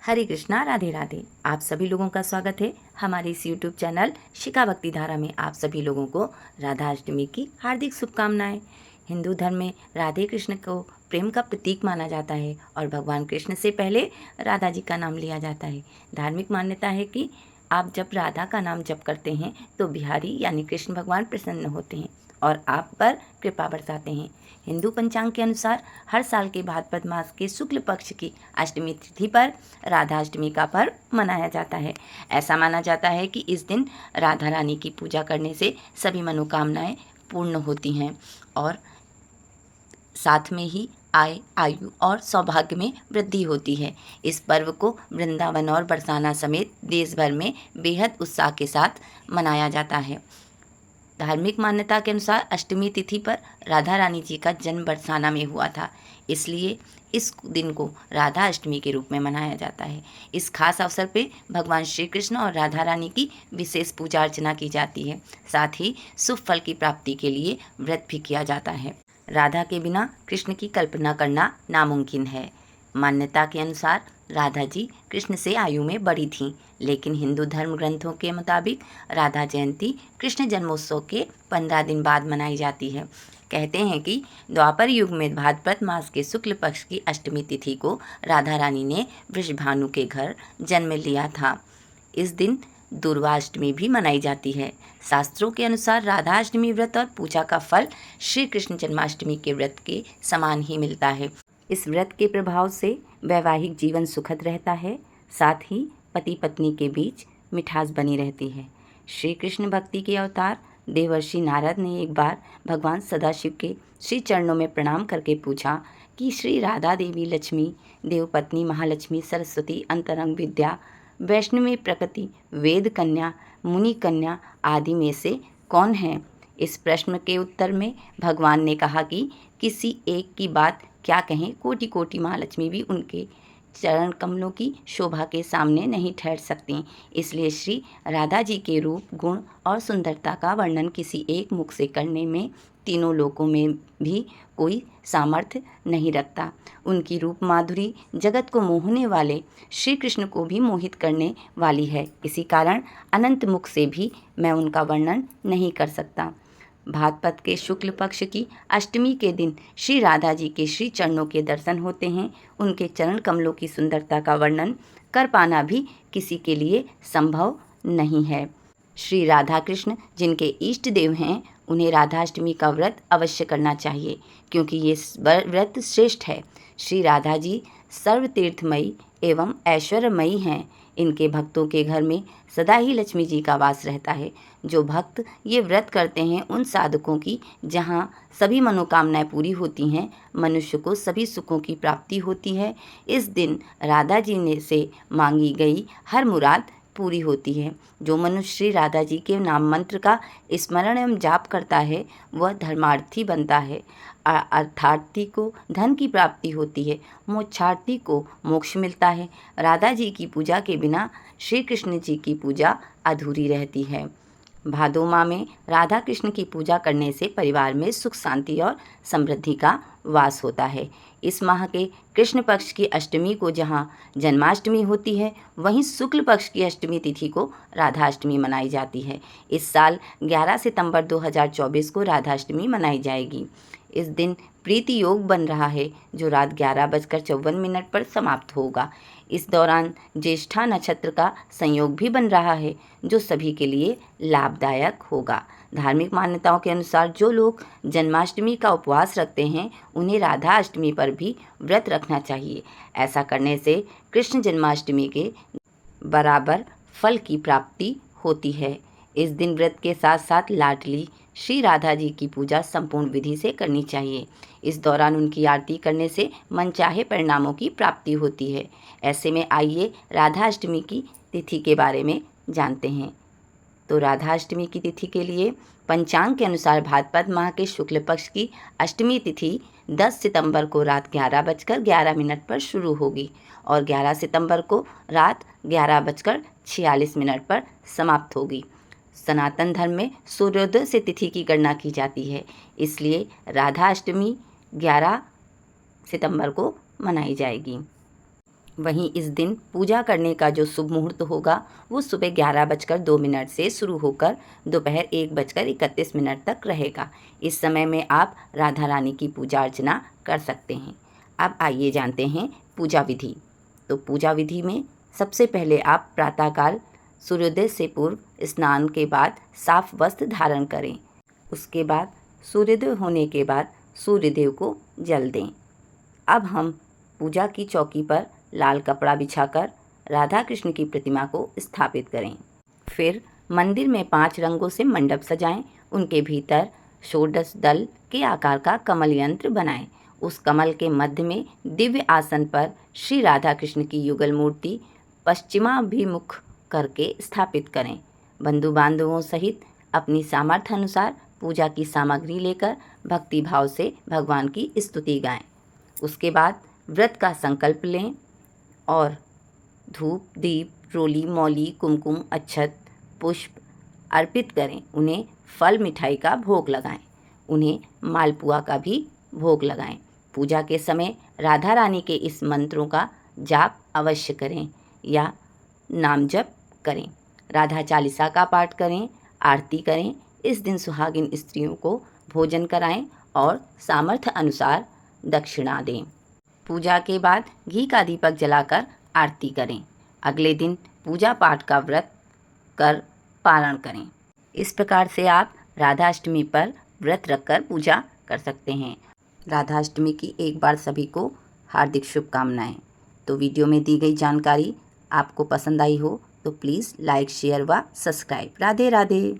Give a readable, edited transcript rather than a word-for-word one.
हरे कृष्णा, राधे राधे। आप सभी लोगों का स्वागत है हमारे इस यूट्यूब चैनल शिखा भक्ति धारा में। आप सभी लोगों को राधाष्टमी की हार्दिक शुभकामनाएं। हिंदू धर्म में राधे कृष्ण को प्रेम का प्रतीक माना जाता है और भगवान कृष्ण से पहले राधा जी का नाम लिया जाता है। धार्मिक मान्यता है कि आप जब राधा का नाम जप करते हैं तो बिहारी यानी कृष्ण भगवान प्रसन्न होते हैं और आप पर कृपा बरसाते हैं। हिंदू पंचांग के अनुसार हर साल के भाद्रपद मास के शुक्ल पक्ष की अष्टमी तिथि पर राधाष्टमी का पर्व मनाया जाता है। ऐसा माना जाता है कि इस दिन राधा रानी की पूजा करने से सभी मनोकामनाएं पूर्ण होती हैं और साथ में ही आयु और सौभाग्य में वृद्धि होती है। इस पर्व को वृंदावन और बरसाना समेत देश भर में बेहद उत्साह के साथ मनाया जाता है। धार्मिक मान्यता के अनुसार अष्टमी तिथि पर राधा रानी जी का जन्म बरसाना में हुआ था, इसलिए इस दिन को राधा अष्टमी के रूप में मनाया जाता है। इस खास अवसर पे भगवान श्री कृष्ण और राधा रानी की विशेष पूजा अर्चना की जाती है। साथ ही शुभ फल की प्राप्ति के लिए व्रत भी किया जाता है। राधा के बिना कृष्ण की कल्पना करना नामुमकिन है। मान्यता के अनुसार राधा जी कृष्ण से आयु में बड़ी थीं, लेकिन हिंदू धर्म ग्रंथों के मुताबिक राधा जयंती कृष्ण जन्मोत्सव के 15 दिन बाद मनाई जाती है। कहते हैं कि द्वापर युग में भाद्रपद मास के शुक्ल पक्ष की अष्टमी तिथि को राधा रानी ने वृषभानु के घर जन्म लिया था। इस दिन दुर्वाष्टमी भी मनाई जाती है। शास्त्रों के अनुसार राधाष्टमी व्रत और पूजा का फल श्री कृष्ण जन्माष्टमी के व्रत के समान ही मिलता है। इस व्रत के प्रभाव से वैवाहिक जीवन सुखद रहता है, साथ ही पति पत्नी के बीच मिठास बनी रहती है। श्री कृष्ण भक्ति के अवतार देवर्षि नारद ने एक बार भगवान सदाशिव के श्री चरणों में प्रणाम करके पूछा कि श्री राधा देवी लक्ष्मी, देवपत्नी महालक्ष्मी, सरस्वती, अंतरंग विद्या, वैष्णवी प्रकृति, वेद कन्या, मुनि कन्या आदि में से कौन है? इस प्रश्न के उत्तर में भगवान ने कहा कि किसी एक की बात क्या कहें, कोटि कोटि महालक्ष्मी भी उनके चरण कमलों की शोभा के सामने नहीं ठहर सकती। इसलिए श्री राधा जी के रूप, गुण और सुंदरता का वर्णन किसी एक मुख से करने में तीनों लोकों में भी कोई सामर्थ्य नहीं रखता। उनकी रूप माधुरी जगत को मोहने वाले श्री कृष्ण को भी मोहित करने वाली है। इसी कारण अनंत मुख से भी मैं उनका वर्णन नहीं कर सकता। भाद्रपद के शुक्ल पक्ष की अष्टमी के दिन श्री राधा जी के श्री चरणों के दर्शन होते हैं। उनके चरण कमलों की सुंदरता का वर्णन कर पाना भी किसी के लिए संभव नहीं है। श्री राधा कृष्ण जिनके इष्ट देव हैं, उन्हें राधाष्टमी का व्रत अवश्य करना चाहिए, क्योंकि ये व्रत श्रेष्ठ है। श्री राधा जी सर्वतीर्थमयी एवं ऐश्वर्यमयी हैं। इनके भक्तों के घर में सदा ही लक्ष्मी जी का वास रहता है। जो भक्त ये व्रत करते हैं, उन साधकों की जहाँ सभी मनोकामनाएं पूरी होती हैं, मनुष्य को सभी सुखों की प्राप्ति होती है। इस दिन राधा जी ने से मांगी गई हर मुराद पूरी होती है। जो मनुष्य श्री राधा जी के नाम मंत्र का स्मरण एवं जाप करता है, वह धर्मार्थी बनता है। अर्थार्थी को धन की प्राप्ति होती है, मोक्षार्थी को मोक्ष मिलता है। राधा जी की पूजा के बिना श्री कृष्ण जी की पूजा अधूरी रहती है। भादो माह में राधा कृष्ण की पूजा करने से परिवार में सुख शांति और समृद्धि का वास होता है। इस माह के कृष्ण पक्ष की अष्टमी को जहाँ जन्माष्टमी होती है, वहीं शुक्ल पक्ष की अष्टमी तिथि को राधाष्टमी मनाई जाती है। इस साल 11 सितंबर 2024 को राधाष्टमी मनाई जाएगी। इस दिन प्रीति योग बन रहा है, जो रात 11:54 पर समाप्त होगा। इस दौरान ज्येष्ठा नक्षत्र का संयोग भी बन रहा है, जो सभी के लिए लाभदायक होगा। धार्मिक मान्यताओं के अनुसार जो लोग जन्माष्टमी का उपवास रखते हैं, उन्हें राधा अष्टमी पर भी व्रत रखना चाहिए। ऐसा करने से कृष्ण जन्माष्टमी के बराबर फल की प्राप्ति होती है। इस दिन व्रत के साथ साथ लाडली श्री राधा जी की पूजा संपूर्ण विधि से करनी चाहिए। इस दौरान उनकी आरती करने से मनचाहे परिणामों की प्राप्ति होती है। ऐसे में आइए राधाष्टमी की तिथि के बारे में जानते हैं। तो राधाष्टमी की तिथि के लिए पंचांग के अनुसार भाद्रपद माह के शुक्ल पक्ष की अष्टमी तिथि 10 सितंबर को रात 11:11 पर शुरू होगी और 11 सितंबर को रात 11:46 पर समाप्त होगी। सनातन धर्म में सूर्योदय से तिथि की गणना की जाती है, इसलिए राधाष्टमी 11 सितंबर को मनाई जाएगी। वहीं इस दिन पूजा करने का जो शुभ मुहूर्त होगा वो सुबह 11:02 से शुरू होकर दोपहर 1:31 तक रहेगा। इस समय में आप राधा रानी की पूजा अर्चना कर सकते हैं। अब आइए जानते हैं पूजा विधि। तो पूजा विधि में सबसे पहले आप प्रातःकाल सूर्योदय से पूर्व स्नान के बाद साफ वस्त्र धारण करें। उसके बाद सूर्योदय होने के बाद सूर्यदेव को जल दें। अब हम पूजा की चौकी पर लाल कपड़ा बिछाकर राधा कृष्ण की प्रतिमा को स्थापित करें। फिर मंदिर में 5 रंगों से मंडप सजाएं। उनके भीतर षोडश दल के आकार का कमल यंत्र बनाएं। उस कमल के मध्य में दिव्य आसन पर श्री राधा कृष्ण की युगल मूर्ति पश्चिमाभिमुख करके स्थापित करें। बंधु बांधवों सहित अपनी सामर्थ्य अनुसार पूजा की सामग्री लेकर भक्ति भाव से भगवान की स्तुति गाएं। उसके बाद व्रत का संकल्प लें और धूप, दीप, रोली, मौली, कुमकुम, अक्षत, पुष्प अर्पित करें। उन्हें फल मिठाई का भोग लगाएं। उन्हें मालपुआ का भी भोग लगाएं। पूजा के समय राधा रानी के इस मंत्रों का जाप अवश्य करें या नाम जप करें। राधा चालीसा का पाठ करें, आरती करें। इस दिन सुहागिन स्त्रियों को भोजन कराएं और सामर्थ्य अनुसार दक्षिणा दें। पूजा के बाद घी का दीपक जलाकर आरती करें। अगले दिन पूजा पाठ का व्रत कर पारण करें। इस प्रकार से आप राधाष्टमी पर व्रत रखकर पूजा कर सकते हैं। राधाष्टमी की एक बार सभी को हार्दिक शुभकामनाएं। तो वीडियो में दी गई जानकारी आपको पसंद आई हो तो प्लीज़ लाइक, शेयर व सब्सक्राइब। राधे राधे।